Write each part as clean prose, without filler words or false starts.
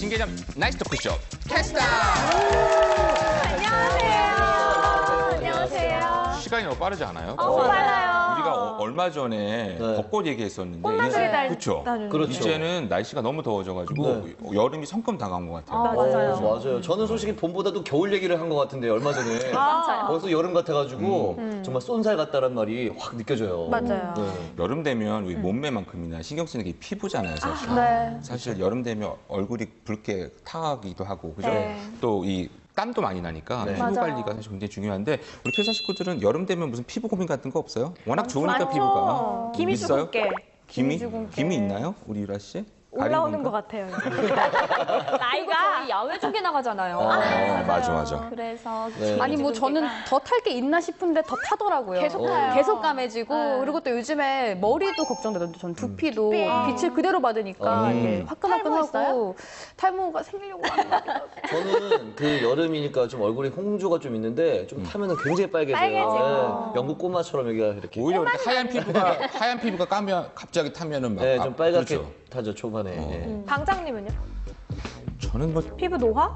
신개념 나이스 토크쇼 캐스터. 안녕하세요. 시간이 너무 빠르지 않아요? 빨라요. 우리가 얼마 전에 벚꽃 얘기했었는데 그렇죠. 그렇죠. 이제는 날씨가 너무 더워져가지고 여름이 성큼 다가온 것 같아요. 맞아요. 저는 솔직히 봄보다도 겨울 얘기를 한 것 같은데 얼마 전에 벌써 여름 같아가지고 정말 쏜살 같다란 말이 확 느껴져요. 맞아요. 여름 되면 우리 몸매만큼이나 신경 쓰는 게 피부잖아요, 사실. 사실 여름 되면 얼굴이 붉게 타기도 하고, 그죠? 또 이 땀도 많이 나니까 피부 관리가 사실 굉장히 중요한데 우리 회사 식구들은 여름 되면 무슨 피부 고민 같은 거 없어요? 워낙 좋으니까 피부가. 김이 있어요? 주근깨. 김이 있나요? 우리 유라 씨? 올라오는 것 같아요. 나이가 야외 쪽에 나가잖아요. 맞아. 그래서 아니 뭐 저는 더 탈 게 있나 싶은데 더 타더라고요. 계속 타요. 계속 까매지고 그리고 또 요즘에 머리도 걱정되던데 전 두피도 빛을 그대로 받으니까 이게 화끈화끈하고 탈모가 생기려고 하는 것 같아요. 저는 그 여름이니까 좀 얼굴에 홍조가 좀 있는데 좀 타면은 굉장히 빨개져요. 영국 꼬마처럼 여기가 이렇게. 오히려 이렇게 하얀 피부가 까면 갑자기 타면은 막 좀 빨갛게 그렇죠. 타죠 초반에. 방장님은요? 저는 뭐 피부 노화?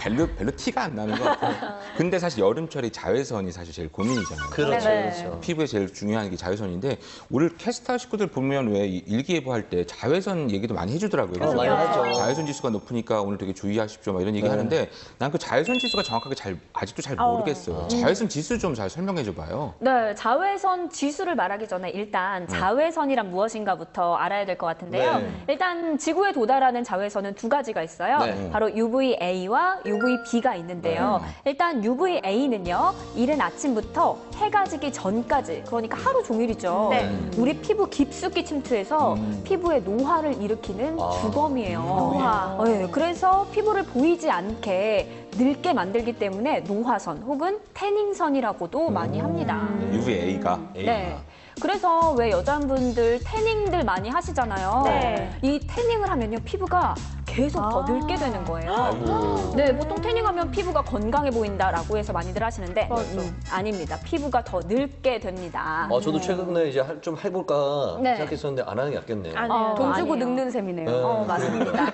별로 티가 안 나는 것 같아요. 근데 사실 여름철에 자외선이 사실 제일 고민이잖아요. 그렇죠. 피부에 제일 중요한 게 자외선인데 오늘 캐스터 식구들 보면 왜 일기예보 할 때 자외선 얘기도 많이 해주더라고요. 많이 하죠. 자외선 지수가 높으니까 오늘 되게 주의하십시오. 막 이런 얘기 하는데 난 그 자외선 지수가 정확하게 아직도 잘 모르겠어요. 자외선 지수 좀 잘 설명해 줘봐요. 네, 자외선 지수를 말하기 전에 일단 자외선이란 무엇인가부터 알아야 될 것 같은데요. 일단 지구에 도달하는 자외선은 두 가지가 있어요. 바로 UVA와 UVB가 있는데요. 일단 UVA는요, 이른 아침부터 해가 지기 전까지, 그러니까 하루 종일이죠. 우리 피부 깊숙이 침투해서 피부에 노화를 일으키는 주범이에요. 노화. 그래서 피부를 보이지 않게 늙게 만들기 때문에 노화선 혹은 태닝선이라고도 많이 합니다. UVA가 네. 그래서 왜 여자분들 태닝들 많이 하시잖아요. 이 태닝을 하면요, 피부가 계속 더 늙게 되는 거예요. 네, 보통 태닝하면 피부가 건강해 보인다라고 해서 많이들 하시는데 아닙니다. 피부가 더 늙게 됩니다. 저도 최근에 이제 좀 해볼까 생각했었는데 안 하는 게 낫겠네요. 돈 주고 아니에요. 늙는 셈이네요. 맞습니다.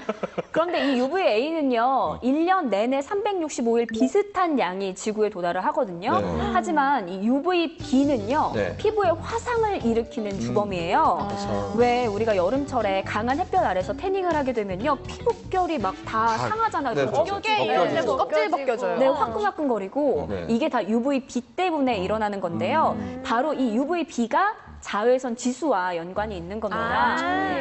그런데 이 UVA는요, 1년 내내 365일 비슷한 양이 지구에 도달을 하거든요. 하지만 이 UVB는요, 피부에 화상을 일으키는 주범이에요. 왜 우리가 여름철에 강한 햇볕 아래서 태닝을 하게 되면요, 피부결이 막 다 상하잖아요. 껍질 벗겨져요. 네, 화끈화끈거리고 이게 다 UVB 때문에 일어나는 건데요. 바로 이 UVB가 자외선 지수와 연관이 있는 겁니다.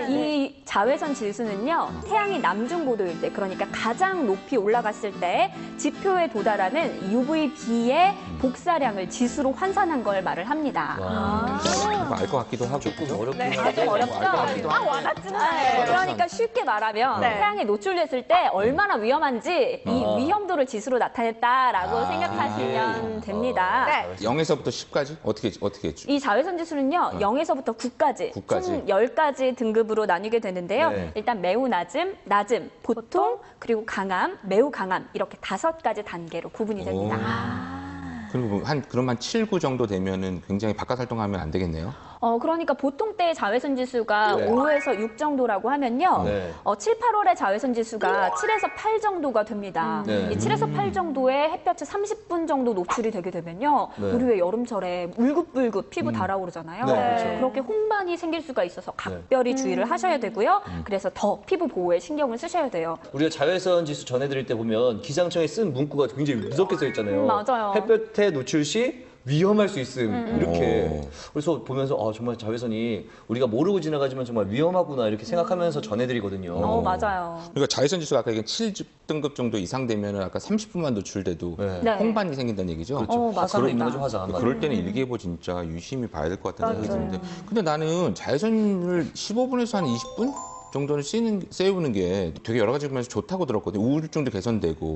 이 자외선 지수는요, 태양이 남중고도일 때, 그러니까 가장 높이 올라갔을 때 지표에 도달하는 UVB의 복사량을 지수로 환산한 걸 말을 합니다. 알 것 같기도 하고. 조금 어렵긴 좀 한데. 어렵죠? 그러니까 쉽게 말하면 태양에 노출됐을 때 얼마나 위험한지 이 위험도를 지수로 나타냈다라고 생각하시면 됩니다. 0에서부터 10까지? 어떻게 했죠? 이 자외선 지수는요, 0에서부터 9까지, 총 10가지 등급으로 나뉘게 되는데요. 일단 매우 낮음, 보통, 그리고 강함, 매우 강함, 이렇게 5가지 단계로 구분이 됩니다. 그럼 한 7, 9 정도 되면은 굉장히 바깥 활동하면 안 되겠네요. 그러니까 보통 때의 자외선 지수가 5에서 6 정도라고 하면요. 7, 8월의 자외선 지수가 7에서 8 정도가 됩니다. 이 7에서 8 정도의 햇볕에 30분 정도 노출이 되게 되면요. 우리 왜 여름철에 울긋불긋 피부 달아오르잖아요. 그렇게 홍반이 생길 수가 있어서 각별히 주의를 하셔야 되고요. 그래서 더 피부 보호에 신경을 쓰셔야 돼요. 우리가 자외선 지수 전해드릴 때 보면 기상청에 쓴 문구가 굉장히 무섭게 써 있잖아요. 맞아요. 햇볕에 노출 시 위험할 수 있음 이렇게. 그래서 보면서 정말 자외선이 우리가 모르고 지나가지만 정말 위험하구나 이렇게 생각하면서 전해드리거든요. 맞아요. 그러니까 자외선 지수가 아까 7등급 정도 이상 되면은 아까 30분만 노출돼도 홍반이 생긴다는 얘기죠. 화상 있는 거죠, 화상. 그럴 때는 일기예보 진짜 유심히 봐야 될 것 같다는 생각이 드는데, 근데 나는 자외선을 15분에서 한 20분? 정도는 세우는 게 되게 여러 가지 면에서 좋다고 들었거든요. 우울증도 개선되고,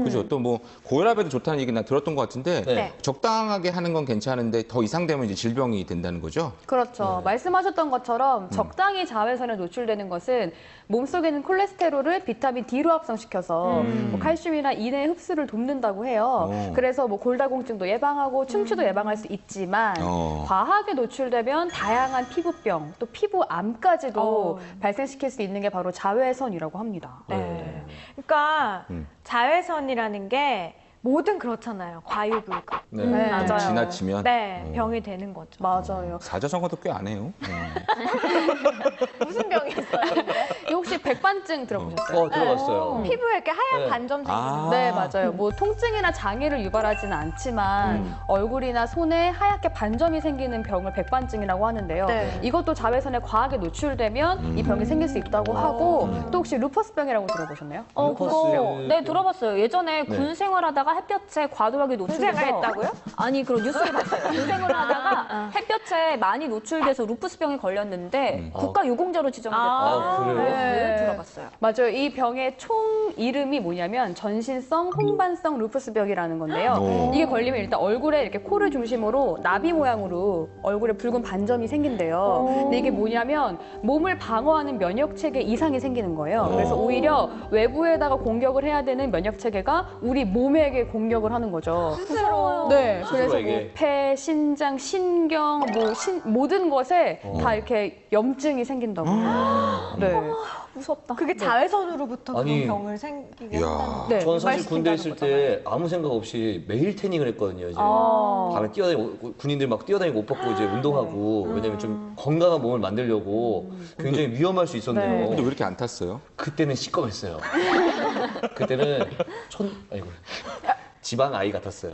그죠? 또 뭐 고혈압에도 좋다는 얘기 나 들었던 것 같은데 적당하게 하는 건 괜찮은데 더 이상 되면 이제 질병이 된다는 거죠? 그렇죠. 말씀하셨던 것처럼 적당히 자외선에 노출되는 것은 몸속에 있는 콜레스테롤을 비타민 D로 합성시켜서 뭐 칼슘이나 인의 흡수를 돕는다고 해요. 그래서 뭐 골다공증도 예방하고 충치도 예방할 수 있지만 과하게 노출되면 다양한 피부병, 또 피부암까지도 발생시키는 발생시킬 수 있는 게 바로 자외선이라고 합니다. 네. 그러니까 자외선이라는 게 뭐든 그렇잖아요. 과유불급. 네. 네. 맞아요. 지나치면 네, 병이 되는 거죠. 맞아요. 사자성어도 꽤 안 해요. 무슨 병이 있어요? 혹시 백반증 들어보셨어요? 들어봤어요. 피부에 이렇게 하얀 네. 반점 생기는 아. 거. 네, 맞아요. 뭐 통증이나 장애를 유발하지는 않지만 얼굴이나 손에 하얗게 반점이 생기는 병을 백반증이라고 하는데요. 네. 이것도 자외선에 과하게 노출되면 이 병이 생길 수 있다고 하고 또 혹시 루퍼스병이라고 들어보셨나요? 그거 네 들어봤어요. 예전에 네. 군 생활하다가 햇볕에 과도하게 노출돼서 군생활했다고요? 아니 그런 뉴스를 봤어요. 군 생활하다가 햇볕에 많이 노출돼서 루푸스병에 걸렸는데 국가유공자로 지정됐다고 그래요? 네. 들어봤어요. 맞아요. 이 병의 총 이름이 뭐냐면 전신성 홍반성 루푸스병이라는 건데요. 이게 걸리면 일단 얼굴에 이렇게 코를 중심으로 나비 모양으로 얼굴에 붉은 반점이 생긴대요. 근데 이게 뭐냐면 몸을 방어하는 면역 체계 이상이 생기는 거예요. 그래서 오히려 외부에다가 공격을 해야 되는 면역 체계가 우리 몸에게 공격을 하는 거죠. 스스로. 네, 그래서 뭐 스스로에게. 폐, 신장, 신경, 뭐 모든 것에 다 이렇게 염증이 생긴다고. 네. 무섭다. 그게 자외선으로부터 아니. 그런 병을 생기게 이야. 한다는 네. 전 사실 군대 있을 말씀드린다는 때 아무 생각 없이 매일 태닝을 했거든요. 이제 밤에 뛰어다니고 군인들 막 뛰어다니고 옷 벗고 이제 운동하고 왜냐면 좀 건강한 몸을 만들려고 굉장히 위험할 수 있었네요. 네. 근데 왜 이렇게 안 탔어요? 그때는 시꺼맸어요. 그때는 아이고 지방 아이 같았어요.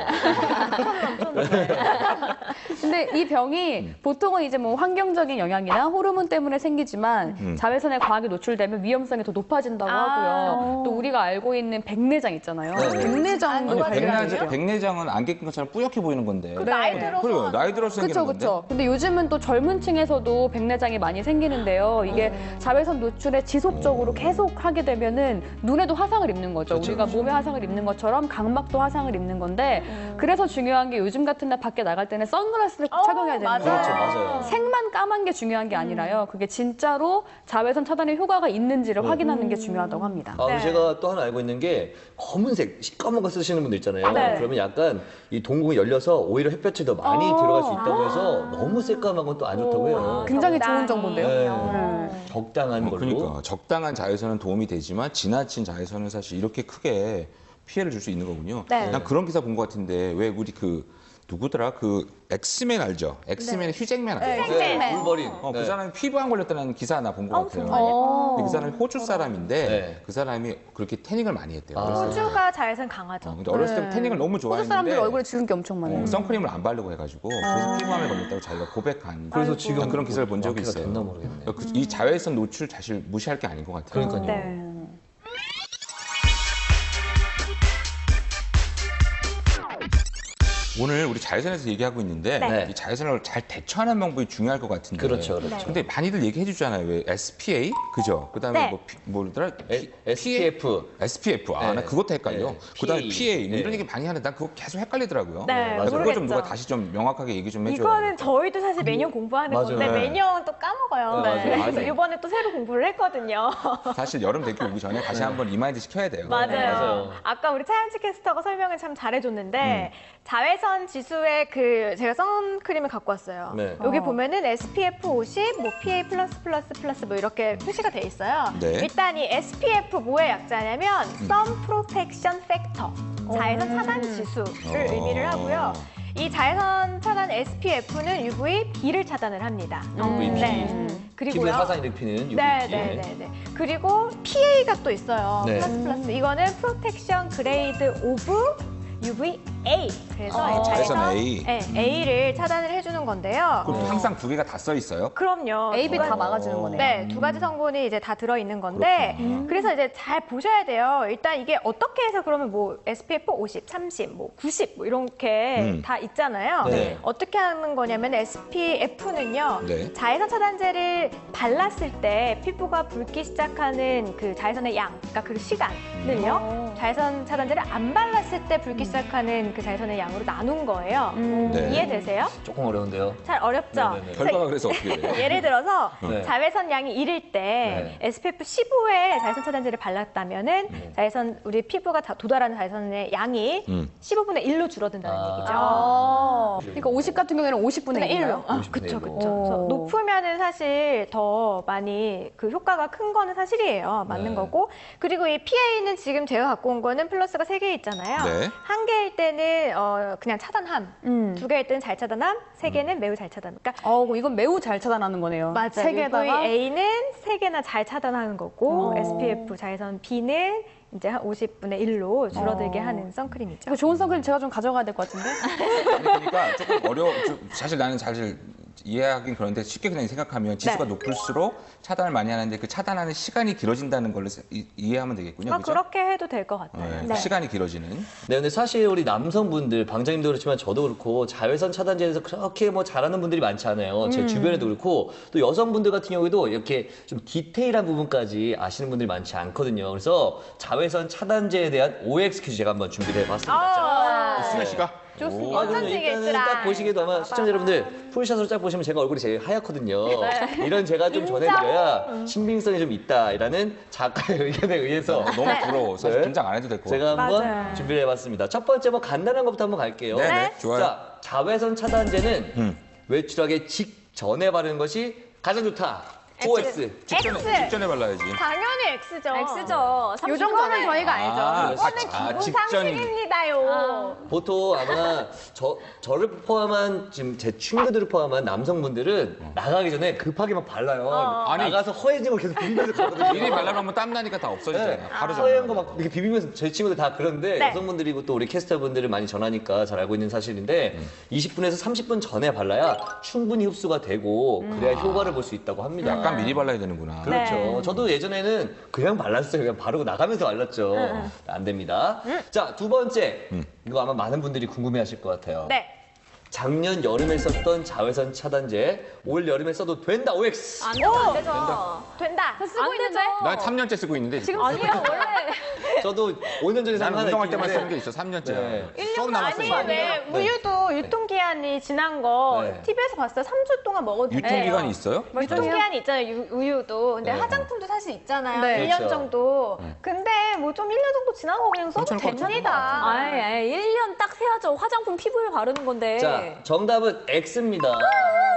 근데 이 병이 보통은 이제 뭐 환경적인 영향이나 호르몬 때문에 생기지만 자외선에 과하게 노출되면 위험성이 더 높아진다고 하고요. 또 우리가 알고 있는 백내장 있잖아요. 네. 백내장도 관련돼요. 백내장은 안개 낀 것처럼 뿌옇게 보이는 건데. 나이 들어서 그래요. 나이 들어서 생기는 그렇죠, 건데. 그렇죠. 근데 요즘은 또 젊은 층에서도 백내장이 많이 생기는데요. 이게 자외선 노출에 지속적으로 계속 하게 되면은 눈에도 화상을 입는 거죠. 그렇죠, 우리가 몸에 화상을 입는 것처럼 각막도 화상을 입는 건데 그래서 중요한 게 요즘 같은 날 밖에 나갈 때는 선글라스를 꼭 착용해야 되는 맞아요. 거예요. 그렇죠, 맞아요. 색만 까만 게 중요한 게 아니라요. 그게 진짜로 자외선 차단에 효과가 있는지를 확인하는 게 중요하다고 합니다. 아, 네. 제가 또 하나 알고 있는 게 검은색, 시꺼먼 거 쓰시는 분들 있잖아요. 네. 그러면 약간 이 동공이 열려서 오히려 햇볕이 더 많이 들어갈 수 있다고 해서 너무 새까만 건 또 안 좋다고 해요. 굉장히 적당히. 좋은 정보인데요. 네. 적당한 걸로. 그러니까 적당한 자외선은 도움이 되지만 지나친 자외선은 사실 이렇게 크게 피해를 줄 수 있는 거군요. 네. 난 그런 기사 본 것 같은데 왜 우리 그 누구더라 그 엑스맨 알죠? 엑스맨의 휴잭맨 알죠? 네, 울버린. 그 네. 사람이 피부암 걸렸다는 기사 하나 본 것 같아요. 근데 그 사람이 호주 사람인데 네. 그 사람이 그렇게 태닝을 많이 했대요. 아. 어렸을 때. 호주가 자외선 강하죠. 근데 어렸을 때 태닝을 너무 호주 좋아했는데 사람들 얼굴에 주름기 엄청 많아요. 선크림을 안 바르고 해가지고 그래서 피부암에 걸렸다고 자기가 고백한 그래서 지금 그런 기사를 본 적이 어깨가 있어요. 됐나 모르겠네. 이 자외선 노출 사실 무시할 게 아닌 것 같아요. 그러니까요. 네. 오늘 우리 자외선에서 얘기하고 있는데 네. 이 자외선을 잘 대처하는 방법이 중요할 것 같은데. 그렇죠, 그렇죠. 근데 많이들 얘기해 주잖아요. 왜 SPA, 그죠? 그다음에 네. 뭐더라? SPF. SPF. 아, 네. 나 그것도 헷갈려. 네. 그다음에 PA. PA 뭐 이런 네. 얘기 많이 하는데 난 그거 계속 헷갈리더라고요. 네, 그래서 그거 좀 모르겠죠. 누가 다시 좀 명확하게 얘기 좀 해줘요. 이거는 저희도 사실 매년 공부하는 맞아요. 건데 네. 매년 또 까먹어요. 네, 맞아요. 그래서 맞아요. 이번에 또 새로 공부를 했거든요. 사실 여름 대기 오기 전에 다시 한번 리마인드 시켜야 돼요. 맞아요. 맞아요. 아까 우리 차영치 캐스터가 설명을 참 잘해줬는데 자외선 지수에 그 제가 선크림을 갖고 왔어요. 네. 여기 보면은 SPF 50, 뭐 PA++++ 뭐 이렇게 표시가 돼 있어요. 네. 일단 이 SPF 뭐의 약자냐면 Sun Protection Factor, 자외선 차단 지수를 의미를 하고요. 이 자외선 차단 SPF는 UVB를 차단을 합니다. UVB. 네. 피부에 그리고요. 화상 입히는 UVB. 네. 그리고 PA가 또 있어요. 네. 플러스. 이거는 프로텍션 그레이드 오브 UVA. 그래서 자외선 A. 네, A를 차단을 해주는 건데요. 그럼 항상 두 개가 다 써 있어요? 그럼요. A, B 두 다 가지- 막아주는 거네요. 네, 두 가지 성분이 이제 다 들어있는 건데, 그래서 이제 잘 보셔야 돼요. 일단 이게 어떻게 해서 그러면 뭐 SPF 50, 30, 뭐 90, 뭐 이렇게 다 있잖아요. 네. 어떻게 하는 거냐면 SPF는요, 네. 자외선 차단제를 발랐을 때 피부가 붉기 시작하는 그 자외선의 양, 그러니까 그 시간을요, 자외선 차단제를 안 발랐을 때 붉기 시작하는 그 자외선의 양으로 나눈 거예요. 네. 이해되세요? 조금 어려운데요. 잘 어렵죠? 네네네. 결과가 그래서 어떻게 돼요? 예를 들어서 네. 자외선 양이 1일 때 SPF 15의 자외선 차단제를 발랐다면은 자외선 우리 피부가 도달하는 자외선의 양이 15분의 1로 줄어든다는 얘기죠. 그러니까 50 같은 경우에는 50분의 1로. 50분의 그렇죠, 1로. 그렇죠. 높으면은 사실 더 많이 그 효과가 큰 거는 사실이에요. 맞는 네. 거고. 그리고 이 PA는 지금 제가 갖고 온 거는 플러스가 3개 있잖아요. 네. 한 개일 때는 그냥 차단함, 2개일 때는 잘 차단함, 3개는 매우 잘 차단. 그러니까 이건 매우 잘 차단하는 거네요. 맞아요. 세 개다가 UVA는 3개나 잘 차단하는 거고 SPF 자외선 B는 이제 한 50분의 1로 줄어들게 하는 선크림이죠. 이거 좋은 선크림 제가 좀 가져가야 될 것 같은데. 아니, 그러니까 조금 사실 나는 사실 이해하긴 그런데 쉽게 그냥 생각하면 지수가 네. 높을수록 차단을 많이 하는데 그 차단하는 시간이 길어진다는 걸로 이해하면 되겠군요. 그죠? 그렇게 해도 될 것 같아요. 네, 네. 시간이 길어지는. 네, 근데 사실 우리 남성분들, 방장님도 그렇지만 저도 그렇고 자외선 차단제에 대해서 그렇게 뭐 잘하는 분들이 많지 않아요. 제 주변에도 그렇고 또 여성분들 같은 경우에도 이렇게 좀 디테일한 부분까지 아시는 분들이 많지 않거든요. 그래서 자외선 차단제에 대한 OX 퀴즈 제가 한번 준비를 해봤습니다. 수현 씨가 좋습니다. 아, 그럼요. 일단은 딱 보시기에도 아마 시청자 여러분들 풀샷으로 쫙 보시면 제가 얼굴이 제일 하얗거든요. 이런 제가 좀 전해드려야 신빙성이 좀 있다라는 작가의 의견에 의해서 너무 부러워. 사실 네. 긴장 안 해도 될 것 같아요. 제가 한번 맞아요. 준비를 해봤습니다. 첫 번째 뭐 간단한 것부터 한번 갈게요. 네, 네. 좋아요. 자, 자외선 차단제는 외출하기 직전에 바르는 것이 가장 좋다. OX. 직전에 발라야지. 당연히 X죠. X죠. 요 30분 정도는 전에. 저희가 알죠. 이거는 기본 직전이. 상식입니다요. 보통 아마 저를 포함한 지금 제 친구들을 포함한 남성분들은 나가기 전에 급하게 막 발라요. 아니. 나가서 허해진 거 계속 비비면서 가거든요. 미리 발라놓으면 땀 나니까 다 없어지잖아요. 네. 하루 허연 전에. 거 막 이렇게 비비면서 제 친구들 다 그런데 네. 여성분들이고 또 우리 캐스터분들을 많이 전하니까 잘 알고 있는 사실인데 20분에서 30분 전에 발라야 충분히 흡수가 되고 그래야 효과를 볼 수 있다고 합니다. 약간 미리 발라야 되는구나. 그렇죠. 네. 저도 예전에는 그냥 발랐어요. 그냥 바르고 나가면서 발랐죠. 안 됩니다. 자, 두 번째. 이거 아마 많은 분들이 궁금해하실 것 같아요. 네. 작년 여름에 썼던 자외선 차단제 올 여름에 써도 된다. OX. 안 되죠, 안 되죠. 된다. 안 쓰고 있는데? 되죠. 난 3년째 쓰고 있는데. 지금 아니요, 원래. 저도 5년 전에 나는 하나 운동할 있긴 때만 한데 쓰는 게 있어. 3년째. 네. 수업 남았어. 아니 왜 우유도 유통기한이 지난 거 네. TV에서 봤어요. 3주 동안 먹어도 돼요. 유통기간이 있어요? 유통기한이 있잖아요. 우유도. 근데 네. 화장품도 사실 있잖아요. 네. 1년 그렇죠. 정도. 근데 뭐 좀 1년 정도 지난 거 그냥 써도 괜찮을 것 됩니다. 아예 1년 딱 세야죠. 화장품 피부에 바르는 건데. 자, 정답은 X입니다.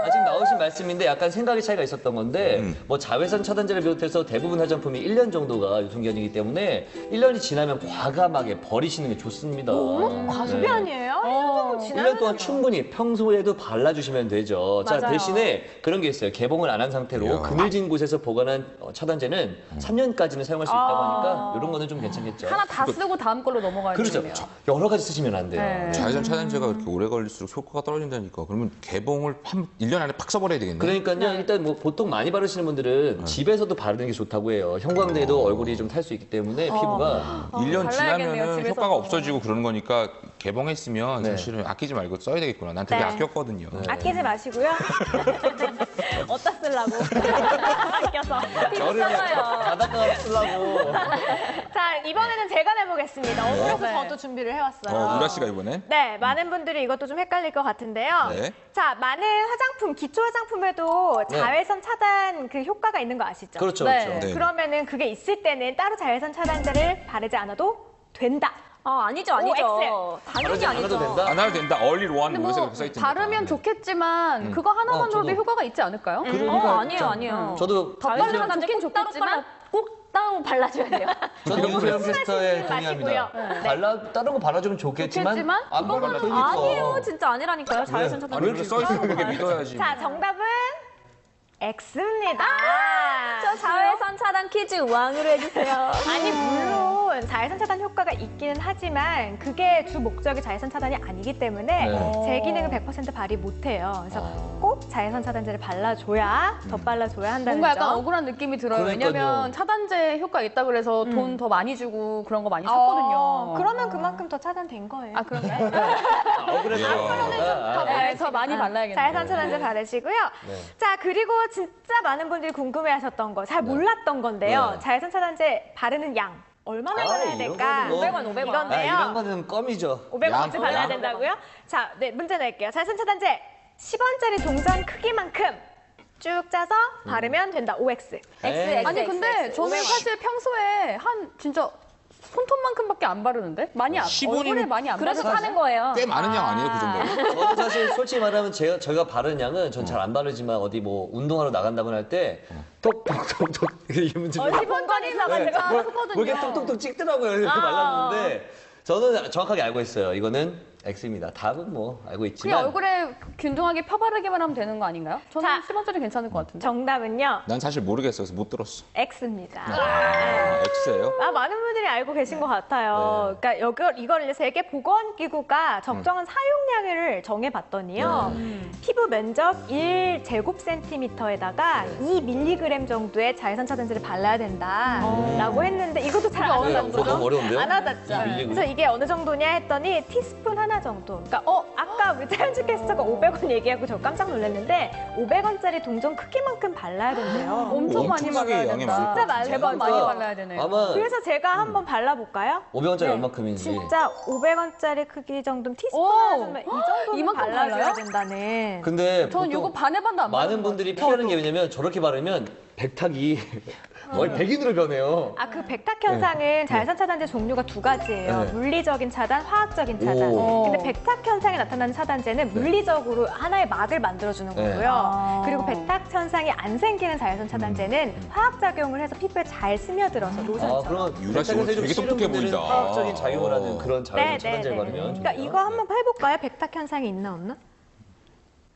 지금 나오신 말씀인데 약간 생각의 차이가 있었던 건데 뭐 자외선 차단제를 비롯해서 대부분 화장품이 1년 정도가 유통기한이기 때문에 1년이 지나면 과감하게 버리시는 게 좋습니다. 과소비 네. 아니에요? 1년 정도 1년 지나면 동안 충분히 평소에도 발라주시면 되죠. 자, 맞아요. 대신에 그런 게 있어요. 개봉을 안 한 상태로 이야. 그늘진 곳에서 보관한 차단제는 3년까지는 사용할 수 있다고 하니까 이런 거는 좀 괜찮겠죠. 하나 다 쓰고 다음 걸로 넘어가야 그렇죠. 되네요. 여러 가지 쓰시면 안 돼요. 네. 자외선 차단제가 그렇게 오래 걸릴수록 효과가 떨어진다니까. 그러면 개봉을 1년 안에 팍 써버려야 되겠네. 그러니까요. 일단 뭐 보통 많이 바르시는 분들은 집에서도 바르는 게 좋다고 해요. 형광등에도 얼굴이 좀 탈 수 있기 때문에 피부가 1년 발라야겠네요, 지나면은 집에서도. 효과가 없어지고 그러는 거니까 개봉했으면 네. 사실은 아끼지 말고 써야 되겠구나. 난 되게 네. 아꼈거든요. 아끼지 마시고요. 어디다 쓰려고. 아껴서. 바닷가 쓰려고. 자, 이번에는 제가 내보겠습니다. 그래서 저도 준비를 해왔어요. 유라 씨가 이번엔? 네, 많은 분들이 이것도 좀 헷갈릴 것 같은데요. 네. 자, 많은 화장품, 기초 화장품에도 네. 자외선 차단 그 효과가 있는 거 아시죠? 그렇죠, 네. 그렇죠. 네. 그러면은 그게 있을 때는 따로 자외선 차단제를 바르지 않아도 된다. 아니죠, 아니죠. OX. 당연히 바르지 않아도 아니죠. 된다? 안 해도 된다. 얼리 로한 근데 요새 뭐 그렇게 써있던데. 바르면 좋겠지만 그거 하나만으로도 저도. 효과가 있지 않을까요? 그러니까 아니에요, 참, 아니에요. 저도 덧바르면 자외선 좋긴 꼭 따로 좋겠지만 꼭 따로 발라줘야 돼요. 저도 유소영 캐스터에 마시고요. 동의합니다. 네. 다른 거 발라주면 좋겠지만 좋겠지만 안 발라도 그거는 되니까. 아니에요, 진짜 아니라니까요. 자외선 차단. 아니, 이렇게 써있으면 그게 믿어야지. 자, 정답은 X입니다. 저 자외선 차단 퀴즈 왕으로 해주세요. 아니 물론 자외선 차단 효과가 있기는 하지만 그게 주 목적이 자외선 차단이 아니기 때문에 네. 제 기능을 100% 발휘 못해요. 그래서 꼭 자외선 차단제를 발라줘야 덧발라줘야 한다는 뭔가 약간 점. 억울한 느낌이 들어요. 그러니까요. 왜냐면 차단제 효과 있다 그래서 돈 더 많이 주고 그런 거 많이 샀거든요. 그러면 그만큼 더 차단된 거예요. 아 그런가요? 억울해서. 더 많이 발라야겠네요. 자외선 차단제 바르시고요. 네. 자, 그리고 진짜 많은 분들이 궁금해하셨던 거, 잘 몰랐던 건데요. 네. 자외선 차단제 바르는 양. 얼마나 아, 발라야 이런 될까? 거는 뭐- 500원, 500원. 아, 이건데요. 이런 거는 껌이죠. 500원어치 양, 발라야 양. 된다고요? 자, 네, 문제 낼게요. 자외선 차단제 10원짜리 동전 크기만큼 쭉 짜서 바르면 된다. OX. 에이. 아니 근데 저는 500원. 사실 평소에 한 진짜 손톱만큼밖에 안 바르는데 많이 안 15 얼굴에 이면 많이 안 그래서 바르는 파는 거예요. 꽤 많은 양 아니에요, 그 정도? 저도 사실 솔직히 말하면 저희가 바르는 양은 전 잘 안 바르지만 어디 뭐 운동하러 나간다고 할 때 톡톡톡톡 이렇게 문제 10원짜리 사가 제가 하거든요. 뭐 이렇게 톡톡톡 찍더라고요. 이렇게 발랐는데 저는 정확하게 알고 있어요. 이거는 X입니다. 답은 뭐 알고 그냥 있지만 얼굴에 균등하게 펴바르기만 하면 되는 거 아닌가요? 저는 자. 10원짜리 괜찮을 것 같은데. 정답은요. 난 사실 모르겠어서 못 들었어. X입니다. X예요? 많은 분들이 알고 계신 것 같아요. 그러니까 이걸 이제 세계보건기구가 적정한 사용량을 정해봤더니요. 피부 면적 1제곱센티미터에다가 2mg 정도의 자외선 차단제를 발라야 된다라고 했는데 이것도 잘 안 와닿죠? 너무 어려운데요? 안 와닿죠? 2mg? 그래서 이게 어느 정도냐 했더니 티스푼 하나 정도. 그러니까 아까 우리 차현주 캐스터가 500원 얘기하고 저 깜짝 놀랐는데 500원짜리 동전 크기만큼 발라야 된대요. 엄청 많이 엄청나게 발라야 양이 된다. 많을 진짜 많이 제법 많이 진짜 발라야 되네요. 아마 그래서 제가 한번 발라볼까요? 500원짜리 네. 얼마큼인지 진짜 500원짜리 크기 정도면 티스푼 오! 하나 정도면 이 정도는 이만큼 발라줘야 발라요? 된다는. 근데 전 보통 이거 반에 반도 안 바르는 많은 것 분들이 같아요. 피하는 게 뭐냐면 저렇게 바르면 백탁이 거의 백인으로 변해요. 그 백탁 현상은 자외선 차단제 종류가 두 가지예요. 네. 물리적인 차단, 화학적인 차단. 오. 근데 백탁 현상이 나타나는 차단제는 물리적으로 하나의 막을 만들어주는 네. 거고요. 아. 그리고 백탁 현상이 안 생기는 자외선 차단제는 화학작용을 해서 피부에 잘 스며들어서 아, 로션처럼. 그러면 유라 씨 백탁에서 좀 되게 싫은 똑똑해 분들은 보인다. 화학적인 작용을 하는 그런 자외선 차단제를 바르면 그러니까 이거 한번 해볼까요? 백탁 현상이 있나 없나?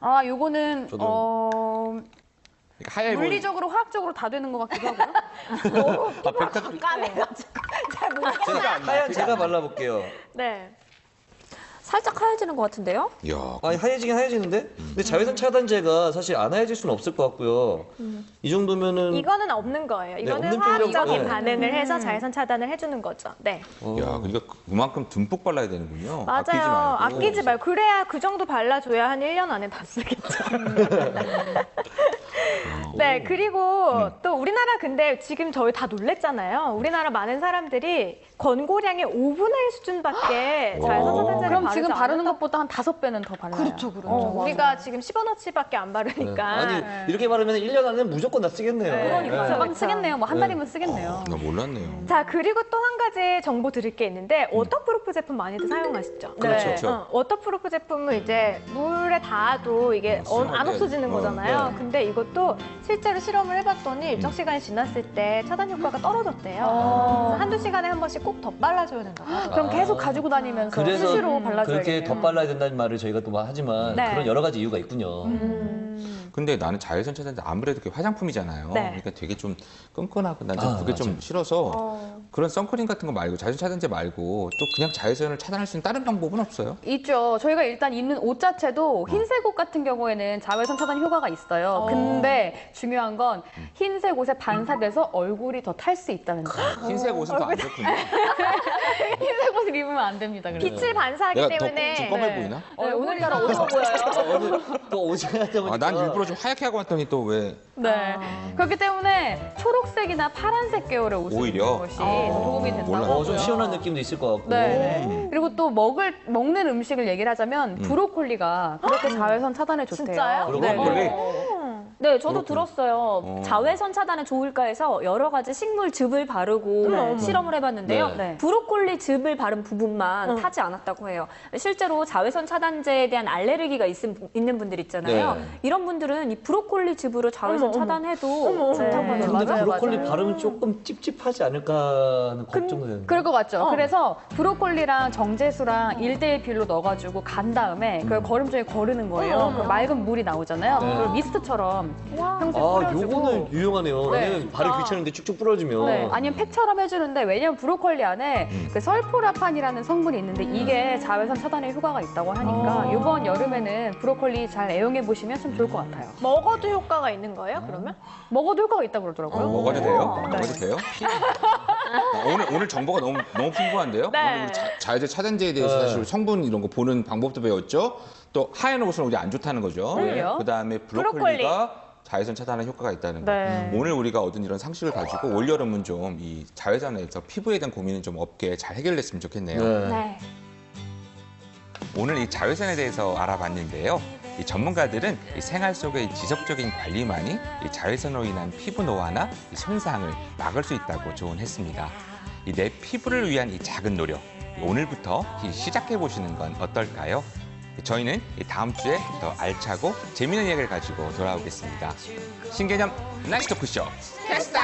아, 요거는 저도. 하얘 보이. 물리적으로 화학적으로 다 되는 것 같기도 하고요. 까매가지고 잘 모르겠어요. 제가 발라볼게요. 네. 살짝 하얘지는 것 같은데요? 야, 아니 하얘지긴 하얘지는데 근데 자외선 차단제가 사실 안 하얘질 수는 없을 것 같고요. 이 정도면은 이거는 없는 거예요. 이거는 없는 화학적인 필요가- 네. 반응을 해서 자외선 차단을 해주는 거죠. 네. 야, 그러니까 그만큼 듬뿍 발라야 되는군요. 맞아요. 아끼지 말고. 그래야 그 정도 발라줘야 한 1년 안에 다 쓰겠죠. 네, 그리고 또 우리나라 근데 지금 저희 다 놀랬잖아요. 우리나라 많은 사람들이 권고량의 5분의 1 수준밖에 자외선 차단제를 그럼 바르지 지금 바르는 않는다. 것보다 한 5배는 더 발라요. 그렇죠, 그렇죠. 맞아요. 우리가 지금 10원어치밖에 안 바르니까. 아니 이렇게 바르면 1년 안에 무조건 다 쓰겠네요. 그러니까 네. 금방 쓰겠네요. 뭐 한 달이면 쓰겠네요. 나 몰랐네요. 자, 그리고 또 한 가지 정보 드릴 게 있는데 워터프루프 제품 많이들 사용하시죠? 그렇죠. 그렇죠. 워터프루프 제품은 이제 물에 닿아도 이게 안 네. 없어지는 거잖아요. 근데 이것도 실제로 실험을 해봤더니 일정 시간이 지났을 때 차단 효과가 떨어졌대요. 그래서 한두 시간에 한 번씩 꼭 덧발라줘야 된다고 하더라고요. 그럼 계속 가지고 다니면서 그래서 수시로 발라줘야겠네요. 그렇게 덧발라야 된다는 말을 저희가 또 하지만 네. 그런 여러 가지 이유가 있군요. 근데 나는 자외선 차단제 아무래도 그게 화장품이잖아요. 네. 그러니까 되게 좀 끈끈하고 난 좀 그게 맞아. 좀 싫어서 그런 선크림 같은 거 말고 자외선 차단제 말고 또 그냥 자외선을 차단할 수 있는 다른 방법은 없어요? 있죠. 저희가 일단 입는 옷 자체도 흰색 옷 같은 경우에는 자외선 차단 효과가 있어요. 근데 중요한 건 흰색 옷에 반사돼서 얼굴이 더 탈 수 있다는 점. 흰색 옷은 더 안 좋군요. 흰색 옷을 입으면 안 됩니다. 그래서. 빛을 반사하기 내가 더 때문에 좀 검해 보이나? 오늘따라 어두워 보여요. 오늘 또 오징어 하다 보니까 난 일부러 좀 하얗게 하고 왔더니 또 왜? 네. 그렇기 때문에 초록색이나 파란색 계열의 옷을 오히려? 입는 것이 도움이 된다고 몰라요. 하고요. 좀 시원한 느낌도 있을 것 같고. 네. 그리고 또 먹는 음식을 얘기를 하자면 브로콜리가 그렇게 자외선 차단에 좋대요. 진짜요? 브로콜리? 네, 저도 들었어요. 자외선 차단에 좋을까 해서 여러 가지 식물 즙을 바르고 실험을 해봤는데요. 네. 네. 브로콜리 즙을 바른 부분만 타지 않았다고 해요. 실제로 자외선 차단제에 대한 알레르기가 있는 분들 있잖아요. 네. 이런 분들은 이 브로콜리 즙으로 자외선 차단해도 좋다고 네. 하더라고요. 근데 맞아요, 브로콜리 맞아요. 바르면 조금 찝찝하지 않을까 하는 걱정도 되는데. 그럴 것 같죠. 그래서 브로콜리랑 정제수랑 1대1 비율로 넣어가지고 간 다음에 그걸 걸음종에 거르는 거예요. 그럼 맑은 물이 나오잖아요. 네. 그걸 미스트처럼 평소에 아, 뿌려주고. 요거는 유용하네요. 네. 왜냐면 발이 귀찮은데 쭉쭉 뿌려주면. 네, 아니면 팩처럼 해주는데 왜냐면 브로콜리 안에 그 설포라판이라는 성분이 있는데 이게 자외선 차단에 효과가 있다고 하니까 이번 여름에는 브로콜리 잘 애용해 보시면 좀 좋을 것 같아요. 먹어도 효과가 있는 거예요? 그러면? 먹어도 효과가 있다고 그러더라고요. 먹어도 돼요? 먹어도 돼요? 오늘 정보가 너무 풍부한데요? 네. 오늘 우리 자외선 차단제에 대해서 네. 사실 성분 이런 거 보는 방법도 배웠죠. 또 하얀 옷은 우리 안 좋다는 거죠. 그래요? 그다음에 브로콜리가 자외선 차단에 효과가 있다는 거. 네. 오늘 우리가 얻은 이런 상식을 가지고 올여름은 좀 이 자외선에서 피부에 대한 고민은 좀 없게 잘 해결됐으면 좋겠네요. 네. 오늘 이 자외선에 대해서 알아봤는데요. 이 전문가들은 이 생활 속의 이 지속적인 관리만이 이 자외선으로 인한 피부 노화나 이 손상을 막을 수 있다고 조언했습니다. 이 내 피부를 위한 이 작은 노력, 오늘부터 시작해 보시는 건 어떨까요? 저희는 다음 주에 더 알차고 재미있는 이야기를 가지고 돌아오겠습니다. 신개념 나이스 토크쇼 캐스터!